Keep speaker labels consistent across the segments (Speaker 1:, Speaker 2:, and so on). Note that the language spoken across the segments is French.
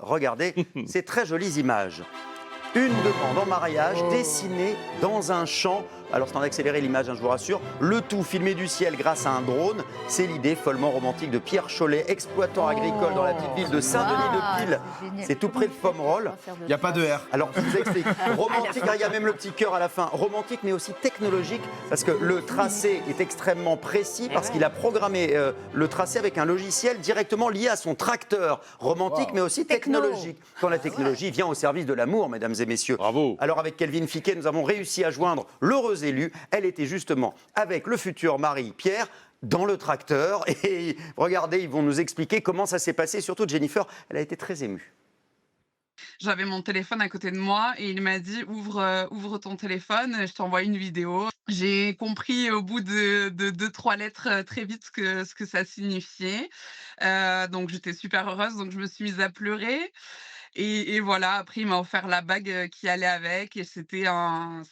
Speaker 1: Regardez ces très jolies images. Une demande en mariage dessinée dans un champ. Alors c'est en accéléré l'image, je vous rassure. Le tout filmé du ciel grâce à un drone. C'est l'idée follement romantique de Pierre Chollet, exploitant agricole dans la petite ville de Saint-Denis-de-Pile. C'est tout près de Pomerol.
Speaker 2: Il n'y a pas de R.
Speaker 1: Alors je vous explique. Romantique, il y a même le petit cœur à la fin. Romantique mais aussi technologique parce que le tracé est extrêmement précis parce qu'il a programmé le tracé avec un logiciel directement lié à son tracteur. Romantique mais aussi technologique. Quand la technologie vient au service de l'amour, mesdames et messieurs.
Speaker 3: Bravo.
Speaker 1: Alors avec Kelvin Fiquet, nous avons réussi à joindre l'heureuse élue. Elle était justement avec le futur mari Pierre dans le tracteur. Et regardez, ils vont nous expliquer comment ça s'est passé. Surtout Jennifer, elle a été très émue.
Speaker 4: J'avais mon téléphone à côté de moi et il m'a dit ouvre ton téléphone, je t'envoie une vidéo. J'ai compris au bout de 2-3 lettres très vite ce que ça signifiait. Donc j'étais super heureuse, donc je me suis mise à pleurer. Et voilà, après, il m'a offert la bague qui allait avec et ça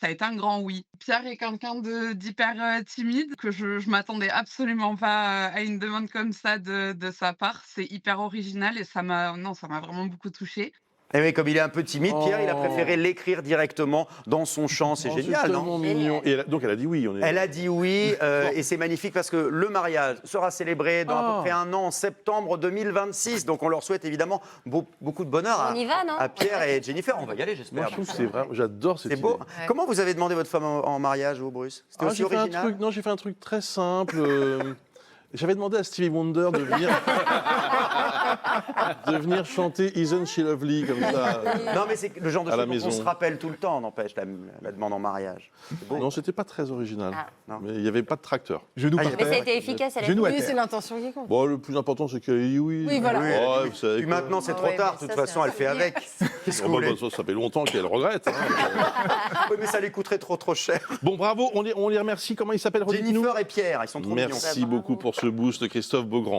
Speaker 4: a été un grand oui. Pierre est quelqu'un d'hyper timide, que je m'attendais absolument pas à une demande comme ça de sa part. C'est hyper original et ça m'a vraiment beaucoup touchée.
Speaker 1: Et oui, comme il est un peu timide, Pierre, il a préféré l'écrire directement dans son chant. C'est génial,
Speaker 3: c'est
Speaker 1: non?
Speaker 3: tellement mignon. Et donc elle a dit oui.
Speaker 1: Elle a dit oui, et c'est magnifique parce que le mariage sera célébré dans à peu près un an, en septembre 2026. Donc on leur souhaite évidemment beaucoup de bonheur
Speaker 5: On y va, non?
Speaker 1: à Pierre et Jennifer. On va y aller,
Speaker 3: Moi,
Speaker 1: j'espère.
Speaker 3: je trouve que c'est vrai. J'adore cette
Speaker 1: C'est beau.
Speaker 3: idée.
Speaker 5: Ouais.
Speaker 1: Comment vous avez demandé votre femme en mariage, vous, Bruce? C'était aussi
Speaker 3: J'ai fait un
Speaker 1: original?
Speaker 3: truc. Non, j'ai fait un truc très simple. J'avais demandé à Stevie Wonder de venir chanter Isn't She Lovely comme ça.
Speaker 1: Non, mais c'est le genre de
Speaker 3: À la
Speaker 1: choses dont on
Speaker 3: maison.
Speaker 1: se rappelle tout le temps, n'empêche, la demande en mariage. C'est beau.
Speaker 3: Non, c'était pas très original.
Speaker 5: Ah.
Speaker 1: Non.
Speaker 3: Mais il n'y avait pas de tracteur.
Speaker 2: Genou
Speaker 1: Ah,
Speaker 2: par
Speaker 1: il y
Speaker 5: Mais
Speaker 2: terre.
Speaker 5: ça a été efficace. Elle a
Speaker 2: Genou à
Speaker 5: dit
Speaker 2: terre.
Speaker 5: oui, c'est l'intention qui compte.
Speaker 3: Bon, le plus important, c'est qu'elle ait dit oui.
Speaker 5: Oui, voilà.
Speaker 1: Oui,
Speaker 3: Ouais, vous savez
Speaker 1: Puis
Speaker 3: quoi.
Speaker 1: maintenant, c'est
Speaker 5: Ah
Speaker 1: trop
Speaker 5: ouais,
Speaker 1: tard.
Speaker 5: mais
Speaker 1: De toute
Speaker 5: ça,
Speaker 1: façon,
Speaker 5: c'est
Speaker 1: elle fait
Speaker 5: un
Speaker 1: avec. Qu'est-ce que
Speaker 3: Oh,
Speaker 1: vous
Speaker 3: bah,
Speaker 1: voulez?
Speaker 3: ça fait longtemps qu'elle regrette. Hein.
Speaker 1: Oui, mais ça lui coûterait trop cher.
Speaker 3: Bon, bravo, on les remercie. Comment il s'appelle, redites-nous?
Speaker 1: Jennifer et Pierre, ils sont trop mignons.
Speaker 3: Merci beaucoup pour ce boost, Christophe Beaugrand.